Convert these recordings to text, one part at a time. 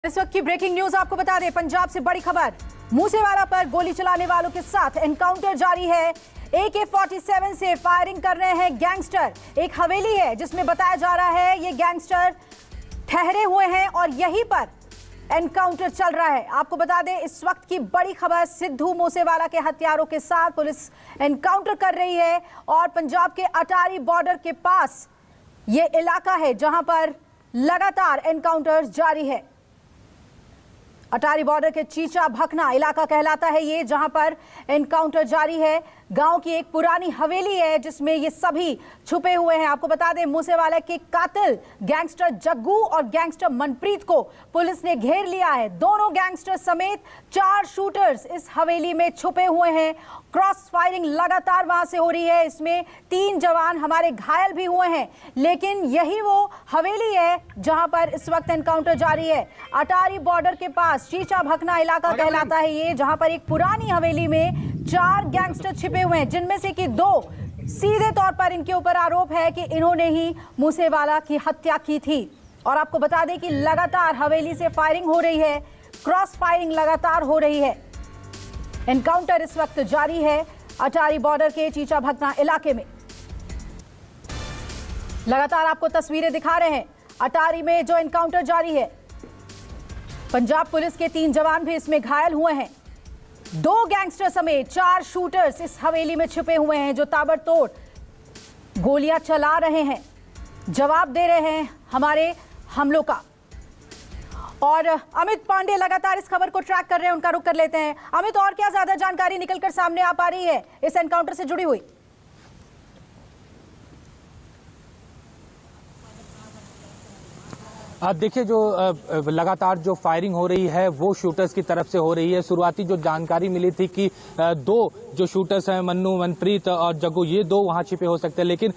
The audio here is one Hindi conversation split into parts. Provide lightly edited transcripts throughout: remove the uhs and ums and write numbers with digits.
इस वक्त की ब्रेकिंग न्यूज आपको बता दें, पंजाब से बड़ी खबर। मूसेवाला पर गोली चलाने वालों के साथ एनकाउंटर जारी है। AK-47 से फायरिंग कर रहे हैं गैंगस्टर। एक हवेली है जिसमें बताया जा रहा है ये गैंगस्टर ठहरे हुए हैं और यहीं पर एनकाउंटर चल रहा है। आपको बता दें, इस वक्त की बड़ी खबर, सिद्धू मूसेवाला के हथियारों के साथ पुलिस एनकाउंटर कर रही है और पंजाब के अटारी बॉर्डर के पास ये इलाका है जहां पर लगातार एनकाउंटर जारी है। अटारी बॉर्डर के चीचा भखना इलाका कहलाता है ये, जहां पर एनकाउंटर जारी है। गांव की एक पुरानी हवेली है जिसमें ये सभी छुपे हुए हैं। आपको बता दें, मूसेवाला के कातिल गैंगस्टर जग्गू और गैंगस्टर मनप्रीत को पुलिस ने घेर लिया है। दोनों गैंगस्टर समेत 4 शूटर्स इस हवेली में छुपे हुए हैं। क्रॉस फायरिंग लगातार वहां से हो रही है। इसमें 3 जवान हमारे घायल भी हुए हैं, लेकिन यही वो हवेली है जहां पर इस वक्त एनकाउंटर जारी है। अटारी बॉर्डर के पास चीचा भखना इलाका कहलाता है ये, जहां पर एक पुरानी हवेली में 4 गैंगस्टर छिपे हुए हैं, जिनमें से कि 2 सीधे तौर पर इनके ऊपर आरोप है कि इन्होंने ही मूसेवाला की हत्या की थी। और आपको बता दें कि लगातार हवेली से फायरिंग हो रही है, क्रॉस फायरिंग लगातार हो रही है। एनकाउंटर इस वक्त जारी है अटारी बॉर्डर के चीचा भखना इलाके में। लगातार आपको तस्वीरें दिखा रहे हैं अटारी में जो एनकाउंटर जारी है। पंजाब पुलिस के 3 जवान भी इसमें घायल हुए हैं। 2 गैंगस्टर समेत 4 शूटर्स इस हवेली में छिपे हुए हैं जो ताबड़तोड़ गोलियां चला रहे हैं, जवाब दे रहे हैं हमारे हमलों का। और अमित पांडे लगातार इस खबर को ट्रैक कर रहे हैं, उनका रुख कर लेते हैं। अमित, और क्या ज्यादा जानकारी निकलकर सामने आ पा रही है इस एनकाउंटर से जुड़ी हुई? अब देखिए, जो लगातार जो फायरिंग हो रही है वो शूटर्स की तरफ से हो रही है। शुरुआती जो जानकारी मिली थी कि 2 जो शूटर्स हैं, मन्नू, मनप्रीत और जग्गू, ये 2 वहां छिपे हो सकते हैं, लेकिन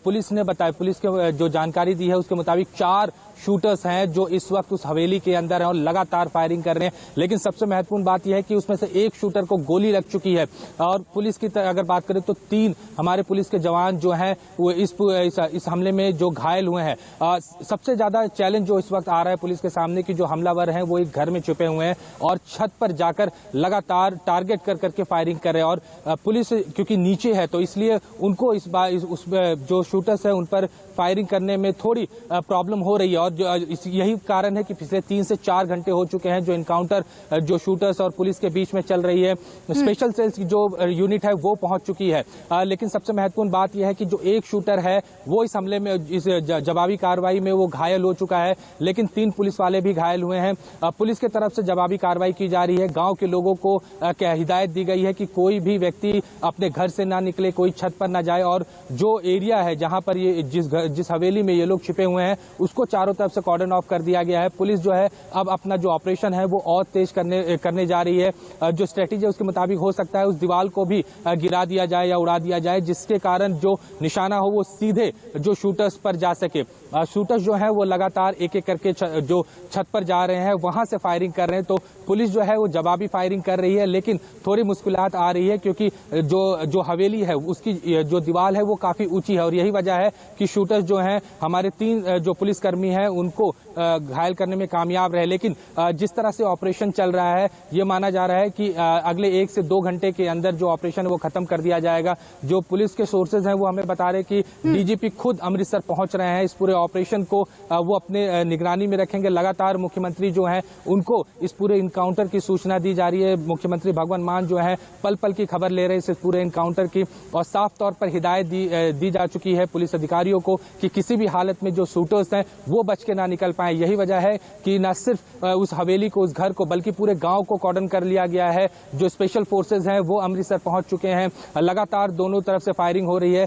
पुलिस ने बताया, पुलिस के जो जानकारी दी है उसके मुताबिक 4 शूटर्स हैं जो इस वक्त उस हवेली के अंदर हैं और लगातार फायरिंग कर रहे हैं। लेकिन सबसे महत्वपूर्ण बात यह है कि उसमें से एक शूटर को गोली लग चुकी है। और पुलिस की अगर बात करें तो 3 हमारे पुलिस के जवान जो हैं वो इस हमले में जो घायल हुए हैं। सबसे ज्यादा चैलेंज जो इस वक्त आ रहा है पुलिस के सामने कि जो हमलावर हैं वो एक घर में छुपे हुए हैं और छत पर जाकर लगातार टारगेट कर करके फायरिंग कर रहे हैं। और पुलिस क्योंकि नीचे है तो इसलिए उनको इस बार उस जो शूटर्स हैं उन पर फायरिंग करने में थोड़ी प्रॉब्लम हो रही है। और यही कारण है कि पिछले 3 से 4 घंटे हो चुके हैं जो इनकाउंटर जो शूटर्स और पुलिस के बीच में चल रही है। स्पेशल सेल्स की जो यूनिट है वो पहुंच चुकी है। लेकिन सबसे महत्वपूर्ण बात यह है कि जो एक शूटर है वो इस हमले में, इस जवाबी कार्रवाई में वो घायल हो चुका है, लेकिन 3 पुलिस वाले भी घायल हुए हैं। पुलिस की तरफ से जवाबी कार्रवाई की जा रही है। गांव के लोगों को हिदायत दी गई है कि कोई भी व्यक्ति अपने घर से ना निकले, कोई छत पर ना जाए और जो एरिया है जहां पर ये जिस हवेली में ये लोग छिपे हुए हैं उसको चारों तरफ से कॉर्डन ऑफ कर दिया गया है। पुलिस जो है अब अपना जो ऑपरेशन है वो और तेज करने जा रही है। जो स्ट्रेटेजी है उसके मुताबिक हो सकता है उस दीवार को भी गिरा दिया जाए या उड़ा दिया जाए, जिसके कारण जो निशाना हो वो सीधे जो शूटर्स पर जा सके। शूटर्स जो है वो लगातार एक-एक करके जो छत पर जा रहे हैं वहां से फायरिंग कर रहे हैं। तो पुलिस जो है वो जवाबी फायरिंग कर रही है, लेकिन थोड़ी मुश्किलात आ रही है क्योंकि जो हवेली है उसकी जो दीवार है वो काफी ऊंची है और यही वजह है कि शूटर्स जो हैं हमारे 3 जो पुलिसकर्मी हैं उनको घायल करने में कामयाब रहे। लेकिन जिस तरह से ऑपरेशन चल रहा है ये माना जा रहा है कि अगले 1 से 2 घंटे के अंदर जो ऑपरेशन है वो खत्म कर दिया जाएगा। जो पुलिस के सोर्सेज हैं वो हमें बता रहे हैं कि डीजीपी खुद अमृतसर पहुंच रहे हैं। इस पूरे ऑपरेशन को वो अपने निगरानी में रखेंगे। लगातार मुख्यमंत्री जो हैं उनको इस पूरे इनकाउंटर की सूचना दी जा रही है। मुख्यमंत्री भगवंत मान जो है पल पल की खबर ले रहे हैं इस पूरे इनकाउंटर की और साफ तौर पर हिदायत दी जा चुकी है पुलिस अधिकारियों को कि किसी भी हालत में जो शूटर्स हैं वो बच के ना निकल पाए। यही वजह है कि न सिर्फ उस हवेली को, उस घर को, बल्कि पूरे गांव को कॉर्डन कर लिया गया है। जो स्पेशल फोर्सेज हैं वो अमृतसर पहुंच चुके हैं। लगातार दोनों तरफ से फायरिंग हो रही है।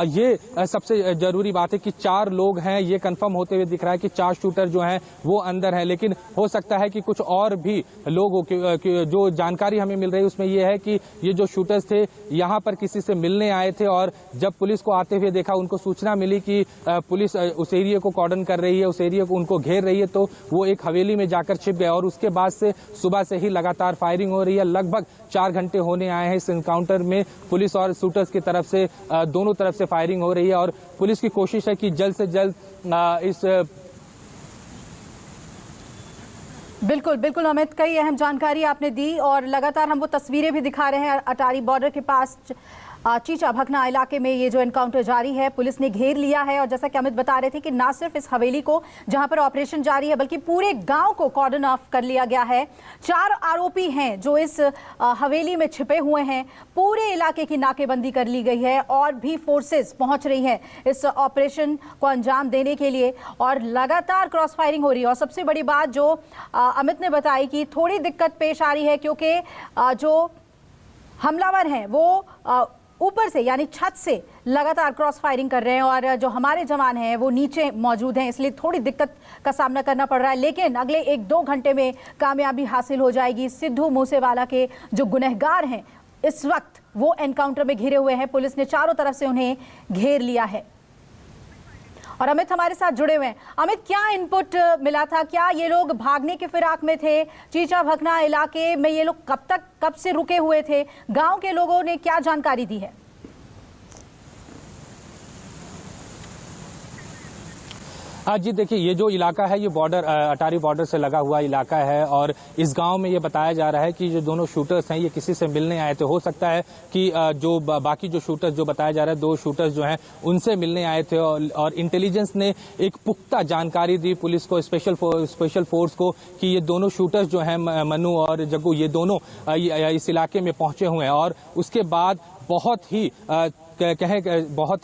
ये सबसे जरूरी बात है कि 4 लोग हैं, ये कंफर्म होते हुए दिख रहा है कि 4 शूटर जो हैं वो अंदर हैं, लेकिन हो सकता है कि कुछ और भी लोगों की जो जानकारी हमें मिल रही है उसमें यह है कि ये जो शूटर्स थे यहाँ पर किसी से मिलने आए थे और जब पुलिस को आते हुए देखा, उनको सूचना मिली कि पुलिस उस एरिया को कॉर्डन कर रही है, उस एरिया को उनको घेर रही है, तो वो एक हवेली में जाकर छिप गए और उसके बाद से सुबह से ही लगातार फायरिंग हो रही है। लगभग 4 घंटे होने आए हैं इस एनकाउंटर में। पुलिस और शूटर्स की तरफ से दोनों तरफ से फायरिंग हो रही है और पुलिस की कोशिश है कि जल्द से जल्द इस बिल्कुल बिल्कुल अमित, कई अहम जानकारी आपने दी और लगातार हम वो तस्वीरें भी दिखा रहे हैं अटारी बॉर्डर के पास चीचा भकना इलाके में ये जो एनकाउंटर जारी है, पुलिस ने घेर लिया है। और जैसा कि अमित बता रहे थे कि ना सिर्फ इस हवेली को जहां पर ऑपरेशन जारी है बल्कि पूरे गांव को कॉर्डन ऑफ कर लिया गया है। 4 आरोपी हैं जो इस हवेली में छिपे हुए हैं। पूरे इलाके की नाकेबंदी कर ली गई है और भी फोर्सेस पहुंच रही हैं इस ऑपरेशन को अंजाम देने के लिए और लगातार क्रॉस फायरिंग हो रही है। और सबसे बड़ी बात जो अमित ने बताई कि थोड़ी दिक्कत पेश आ रही है क्योंकि जो हमलावर हैं वो ऊपर से यानी छत से लगातार क्रॉस फायरिंग कर रहे हैं और जो हमारे जवान हैं वो नीचे मौजूद हैं, इसलिए थोड़ी दिक्कत का सामना करना पड़ रहा है। लेकिन अगले 1-2 घंटे में कामयाबी हासिल हो जाएगी। सिद्धू मूसेवाला के जो गुनहगार हैं इस वक्त वो एनकाउंटर में घिरे हुए हैं। पुलिस ने चारों तरफ से उन्हें घेर लिया है। और अमित हमारे साथ जुड़े हुए हैं। अमित, क्या इनपुट मिला था? क्या ये लोग भागने की फिराक में थे? चीचा भकना इलाके में ये लोग कब से रुके हुए थे? गांव के लोगों ने क्या जानकारी दी है? जी देखिए, ये जो इलाका है ये बॉर्डर अटारी बॉर्डर से लगा हुआ इलाका है और इस गांव में ये बताया जा रहा है कि जो दोनों शूटर्स हैं ये किसी से मिलने आए थे। हो सकता है कि जो बाकी जो शूटर्स जो बताया जा रहा है 2 शूटर्स जो हैं उनसे मिलने आए थे और इंटेलिजेंस ने एक पुख्ता जानकारी दी पुलिस को, स्पेशल फोर्स को कि ये दोनों शूटर्स जो हैं मन्नू और जग्गू ये दोनों इस इलाके में पहुंचे हुए हैं। और उसके बाद बहुत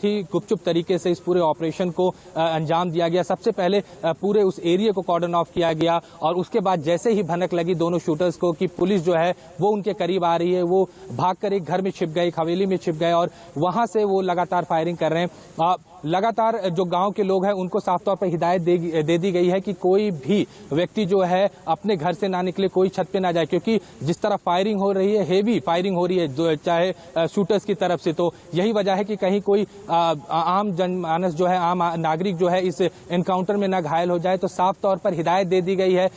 ही गुपचुप तरीके से इस पूरे ऑपरेशन को अंजाम दिया गया। सबसे पहले पूरे उस एरिया को कॉर्डन ऑफ किया गया और उसके बाद जैसे ही भनक लगी दोनों शूटर्स को कि पुलिस जो है वो उनके करीब आ रही है, वो भागकर एक घर में छिप गए, एक हवेली में छिप गए और वहां से वो लगातार फायरिंग कर रहे हैं। लगातार जो गांव के लोग हैं उनको साफ तौर पर हिदायत दे दी गई है कि कोई भी व्यक्ति जो है अपने घर से ना निकले, कोई छत पे ना जाए, क्योंकि जिस तरह फायरिंग हो रही है, हेवी फायरिंग हो रही है चाहे शूटर्स की तरफ से, तो यही वजह है कि कहीं कोई आम जनमानस जो है, आम नागरिक जो है इस एनकाउंटर में ना घायल हो जाए। तो साफ तौर पर हिदायत दे दी गई है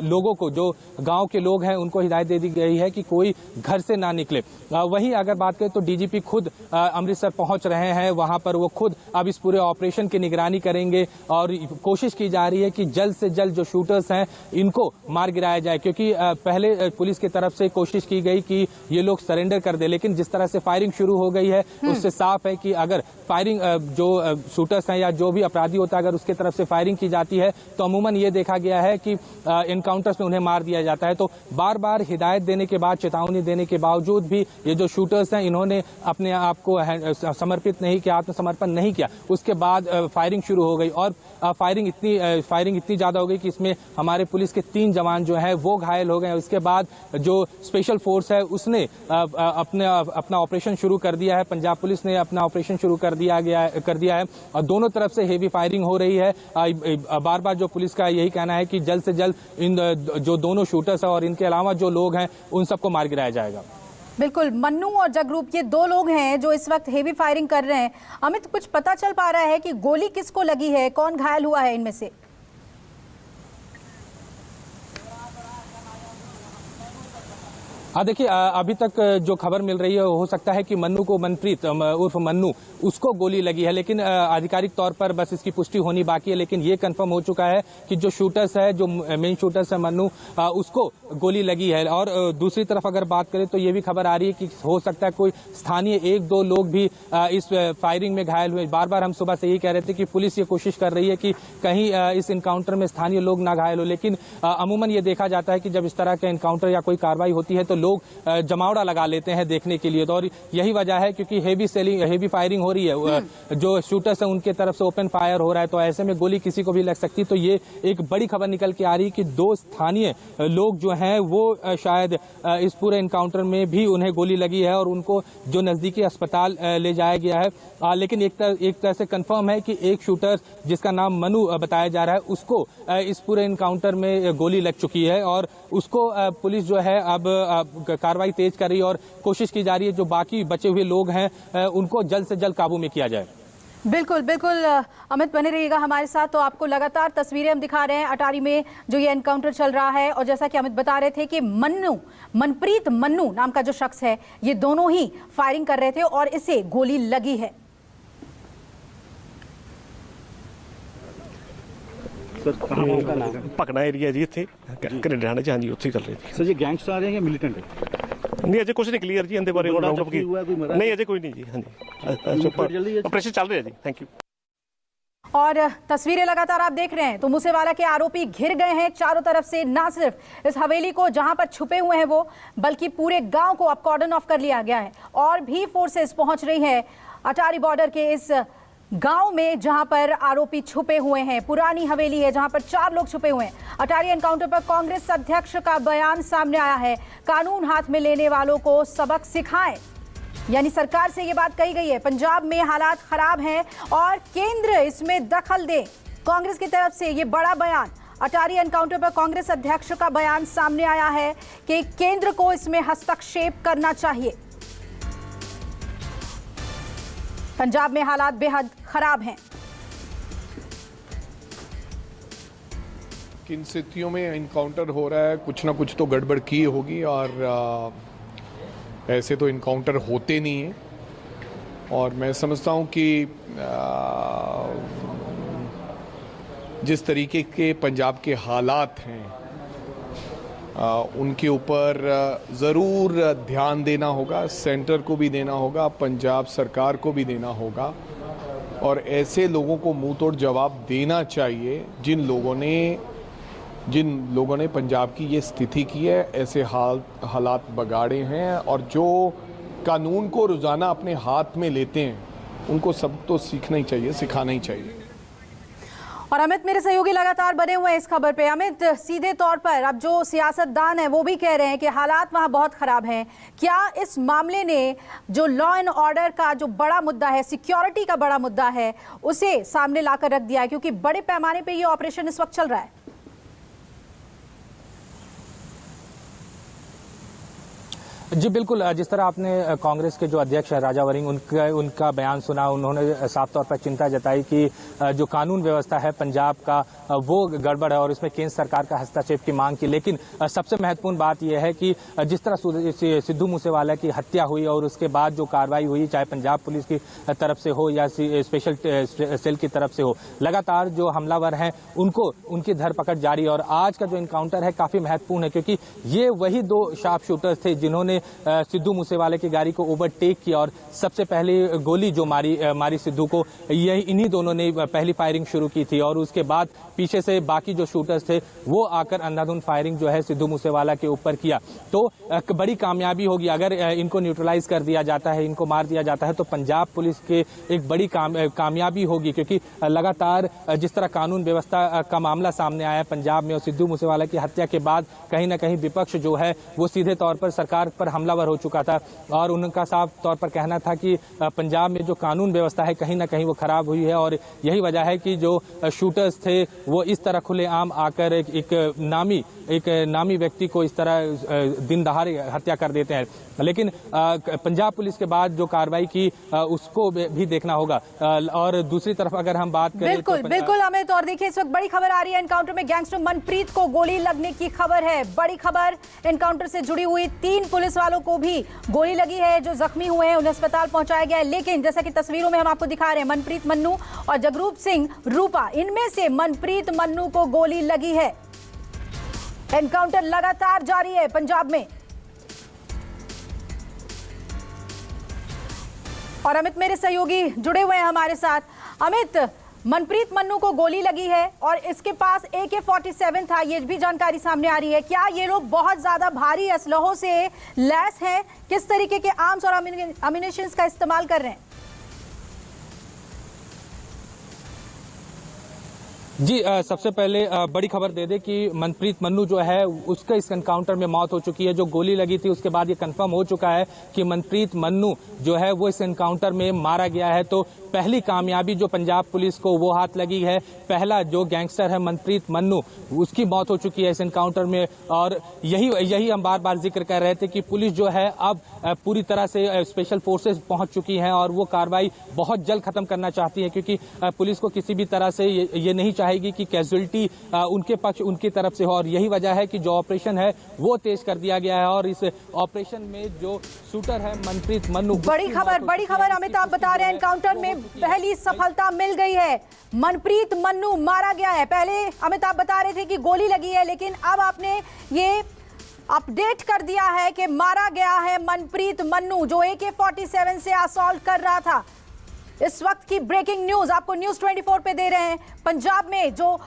लोगों को, जो गाँव के लोग हैं उनको हिदायत दे दी गई है कि कोई घर से ना निकले। वहीं अगर बात करें तो डीजीपी खुद अमृतसर पहुंच रहे हैं, वहां पर वो खुद अब इस पूरे ऑपरेशन की निगरानी करेंगे और कोशिश की जा रही है कि जल्द से जल्द जो शूटर्स हैं इनको मार गिराया जाए, क्योंकि पहले पुलिस की तरफ से कोशिश की गई कि ये लोग सरेंडर कर दे, लेकिन जिस तरह से फायरिंग शुरू हो गई है उससे साफ है कि अगर फायरिंग जो शूटर्स हैं या जो भी अपराधी होता है अगर उसके तरफ से फायरिंग की जाती है तो अमूमन ये देखा गया है कि एनकाउंटर्स में उन्हें मार दिया जाता है। तो बार बार हिदायत देने के बाद, चेतावनी देने के बावजूद भी ये जो शूटर्स हैं इन्होंने अपने आप को समर्पित नहीं किया, आत्मसमर्पण नहीं किया। उसके बाद फायरिंग शुरू हो गई और फायरिंग इतनी ज्यादा हो गई कि इसमें हमारे पुलिस के 3 जवान जो हैं वो घायल हो गए। उसके बाद जो स्पेशल फोर्स है उसने अपना ऑपरेशन शुरू कर दिया है, पंजाब पुलिस ने अपना ऑपरेशन शुरू कर दिया है और दोनों तरफ से हेवी फायरिंग हो रही है। बार बार जो पुलिस का यही कहना है कि जल्द से जल्द इन जो दोनों शूटर्स है और इनके अलावा जो लोग हैं उन सबको मार गिराया जाएगा। बिल्कुल, मन्नू और जगरूप ये 2 लोग हैं जो इस वक्त हेवी फायरिंग कर रहे हैं। अमित, कुछ पता चल पा रहा है कि गोली किसको लगी है, कौन घायल हुआ है इनमें से? देखिए, अभी तक जो खबर मिल रही है हो सकता है कि मन्नू को, मनप्रीत उर्फ मन्नू, उसको गोली लगी है, लेकिन आधिकारिक तौर पर बस इसकी पुष्टि होनी बाकी है। लेकिन ये कंफर्म हो चुका है कि जो शूटर्स है, जो मेन शूटर्स है मन्नू, उसको गोली लगी है। और दूसरी तरफ अगर बात करें तो ये भी खबर आ रही है कि हो सकता है कोई स्थानीय 1-2 लोग भी इस फायरिंग में घायल हुए। बार बार हम सुबह से यही कह रहे थे कि पुलिस ये कोशिश कर रही है कि कहीं इस इनकाउंटर में स्थानीय लोग ना घायल हो, लेकिन अमूमन ये देखा जाता है कि जब इस तरह का एनकाउंटर या कोई कार्रवाई होती है तो लोग जमावड़ा लगा लेते हैं देखने के लिए। तो और यही वजह है क्योंकि हेवी फायरिंग हो रही है, जो शूटर्स हैं उनके तरफ से ओपन फायर हो रहा है, तो ऐसे में गोली किसी को भी लग सकती। तो ये एक बड़ी खबर निकल के आ रही है कि 2 स्थानीय लोग जो हैं वो शायद इस पूरे एनकाउंटर में भी उन्हें गोली लगी है और उनको जो नजदीकी अस्पताल ले जाया गया है। लेकिन एक तरह से कंफर्म है कि एक शूटर जिसका नाम मनु बताया जा रहा है उसको इस पूरे एनकाउंटर में गोली लग चुकी है और उसको पुलिस जो है अब कार्रवाई तेज कर रही है और कोशिश की जा रही है जो बाकी बचे हुए लोग हैं उनको जल्द से जल्द काबू में किया जाए। बिल्कुल बिल्कुल अमित, बने रहिएगा हमारे साथ। तो आपको लगातार तस्वीरें हम दिखा रहे हैं अटारी में जो ये एनकाउंटर चल रहा है और जैसा कि अमित बता रहे थे कि मनप्रीत मन्नू नाम का जो शख्स है ये दोनों ही फायरिंग कर रहे थे और इसे गोली लगी है। ਸਰ ਕਹਾਂ का नाम है ਭਕਨਾ ਏਰੀਆ ਜੀ ਇੱਥੇ ਕੈਨੇਡਾ ਚ ਹਾਂਜੀ ਉੱਥੇ ਹੀ ਚੱਲ ਰਹੀ ਸੀ सर ये गैंगस्टर आ रहे हैं या मिलिटेंट है ਨਹੀਂ ਅਜੇ ਕੁਝ ਨਹੀਂ ਕਲੀਅਰ ਜੀ ਇਹਦੇ ਬਾਰੇ ਕੋਈ ਰਾਉਂਡ ਅਪ ਜ਼ਖਮੀ ਹੋਇਆ, ਕੋਈ ਮਰਾ? ਨਹੀਂ ਅਜੇ ਕੋਈ ਨਹੀਂ ਜੀ ਹਾਂਜੀ ਆਪਰੇਸ਼ਨ ਚੱਲ ਰਿਹਾ ਜੀ ਥੈਂਕ ਯੂ और तस्वीरें लगातार आप देख रहे हैं तो मूसेवाला के आरोपी घिर गए हैं चारों तरफ से। ना सिर्फ इस हवेली को जहां पर छुपे हुए हैं वो, बल्कि पूरे गांव को अब कॉर्डन ऑफ कर लिया गया है और भी फोर्सेस पहुंच रही है अटारी बॉर्डर के इस गांव में जहां पर आरोपी छुपे हुए हैं। पुरानी हवेली है जहां पर 4 लोग छुपे हुए हैं। अटारी एनकाउंटर पर कांग्रेस अध्यक्ष का बयान सामने आया है, कानून हाथ में लेने वालों को सबक सिखाएं, यानी सरकार से ये बात कही गई है। पंजाब में हालात खराब हैं और केंद्र इसमें दखल दे, कांग्रेस की तरफ से ये बड़ा बयान। अटारी एनकाउंटर पर कांग्रेस अध्यक्ष का बयान सामने आया है कि केंद्र को इसमें हस्तक्षेप करना चाहिए। पंजाब में हालात बेहद खराब हैं। किन स्थितियों में इनकाउंटर हो रहा है, कुछ ना कुछ तो गड़बड़ की होगी और ऐसे तो इनकाउंटर होते नहीं हैं। और मैं समझता हूं कि जिस तरीके के पंजाब के हालात हैं उनके ऊपर ज़रूर ध्यान देना होगा, सेंटर को भी देना होगा, पंजाब सरकार को भी देना होगा और ऐसे लोगों को मुंह तोड़ जवाब देना चाहिए जिन लोगों ने पंजाब की ये स्थिति की है, ऐसे हालात बगाड़े हैं और जो कानून को रोज़ाना अपने हाथ में लेते हैं उनको सब तो सीखना ही चाहिए, सिखाना ही चाहिए। और अमित मेरे सहयोगी लगातार बने हुए हैं इस खबर पे। अमित, सीधे तौर पर अब जो सियासतदान है वो भी कह रहे हैं कि हालात वहां बहुत खराब हैं। क्या इस मामले ने जो लॉ एंड ऑर्डर का जो बड़ा मुद्दा है, सिक्योरिटी का बड़ा मुद्दा है, उसे सामने लाकर रख दिया है? क्योंकि बड़े पैमाने पे ये ऑपरेशन इस वक्त चल रहा है। जी बिल्कुल, जिस तरह आपने कांग्रेस के जो अध्यक्ष है राजा वरिंग उनका बयान सुना, उन्होंने साफ तौर पर चिंता जताई कि जो कानून व्यवस्था है पंजाब का वो गड़बड़ है और इसमें केंद्र सरकार का हस्तक्षेप की मांग की। लेकिन सबसे महत्वपूर्ण बात यह है कि जिस तरह सिद्धू मूसेवाला की हत्या हुई और उसके बाद जो कार्रवाई हुई, चाहे पंजाब पुलिस की तरफ से हो या स्पेशल सेल की तरफ से हो, लगातार जो हमलावर हैं उनको उनकी धरपकड़ जारी। और आज का जो इनकाउंटर है काफी महत्वपूर्ण है क्योंकि ये वही 2 शार्प शूटर्स थे जिन्होंने सिद्धू मूसेवाले की गाड़ी को ओवरटेक किया और सबसे पहले गोली जो मारी सिद्धू को, यही इन्हीं दोनों ने पहली फायरिंग शुरू की थी और उसके बाद पीछे से बाकी जो शूटर्स थे वो आकर अंधाधुंध फायरिंग जो है सिद्धू मूसेवाला के ऊपर किया। तो बड़ी कामयाबी होगी अगर इनको न्यूट्रलाइज कर दिया जाता है, इनको मार दिया जाता है तो पंजाब पुलिस के एक बड़ी कामयाबी होगी। क्योंकि लगातार जिस तरह कानून व्यवस्था का मामला सामने आया पंजाब में और सिद्धू मूसेवाला की हत्या के बाद कहीं ना कहीं विपक्ष जो है वो सीधे तौर पर सरकार पर हमलावर हो चुका था और उनका साफ तौर पर कहना था कि पंजाब में जो कानून व्यवस्था है कहीं ना कहीं वो खराब हुई है और यही वजह है कि जो शूटर्स थे वो इस तरह खुलेआम आकर एक नामी व्यक्ति को इस तरह दिन दहाड़े हत्या कर देते हैं। लेकिन पंजाब पुलिस के बाद जो कार्रवाई की उसको भी देखना होगा। और दूसरी तरफ अगर हम बात करें बिल्कुल अमित, और देखिए इस वक्त बड़ी खबर आ रही है, एनकाउंटर में गैंगस्टर मनप्रीत को गोली लगने की खबर है। बड़ी खबर एनकाउंटर से जुड़ी हुई 3 पुलिस वालों को भी गोली लगी है, जो जख्मी हुए हैं उन्हें अस्पताल पहुंचाया गया है। लेकिन जैसा कि तस्वीरों में हम आपको दिखा रहे हैं, मनप्रीत मन्नू और जगरूप सिंह रूपा, इनमें से मनप्रीत मन्नू को गोली लगी है। एनकाउंटर लगातार जारी है पंजाब में। और अमित मेरे सहयोगी जुड़े हुए हैं हमारे साथ। अमित, मनप्रीत मन्नू को गोली लगी है और इसके पास AK-47 था, ये भी जानकारी सामने आ रही है। क्या ये लोग बहुत ज्यादा भारी असलहों से लैस हैं? किस तरीके के आर्म्स और अम्यूनिशंस का इस्तेमाल कर रहे हैं? जी सबसे पहले बड़ी खबर दे दे कि मनप्रीत मन्नू जो है उसका इस एनकाउंटर में मौत हो चुकी है। जो गोली लगी थी उसके बाद ये कंफर्म हो चुका है कि मनप्रीत मन्नू जो है वो इस एनकाउंटर में मारा गया है। तो पहली कामयाबी जो पंजाब पुलिस को वो हाथ लगी है, पहला जो गैंगस्टर है मनप्रीत मन्नू उसकी मौत हो चुकी है इस एनकाउंटर में। और यही हम बार बार जिक्र कर रहे थे कि पुलिस जो है अब पूरी तरह से स्पेशल फोर्सेस पहुंच चुकी हैं और वो कार्रवाई बहुत जल्द खत्म करना चाहती है क्योंकि पुलिस को किसी भी तरह से ये नहीं चाहेगी कि कैजुअलिटी उनके पक्ष उनकी तरफ से हो। और यही वजह है कि जो ऑपरेशन है वो तेज कर दिया गया है और इस ऑपरेशन में जो शूटर है मनप्रीत मन्नू। बड़ी खबर अमित, आप बता रहे हैं एनकाउंटर में पहली सफलता मिल गई है। मनप्रीत मन्नू मारा गया है। पहले अमिताभ बता रहे थे कि गोली लगी है, लेकिन अब आपने ये अपडेट कर दिया है कि मारा गया है मनप्रीत मन्नू, जो AK-47 से असॉल्ट कर रहा था। इस वक्त की ब्रेकिंग न्यूज आपको न्यूज़ 24 पे दे रहे हैं। पंजाब में जो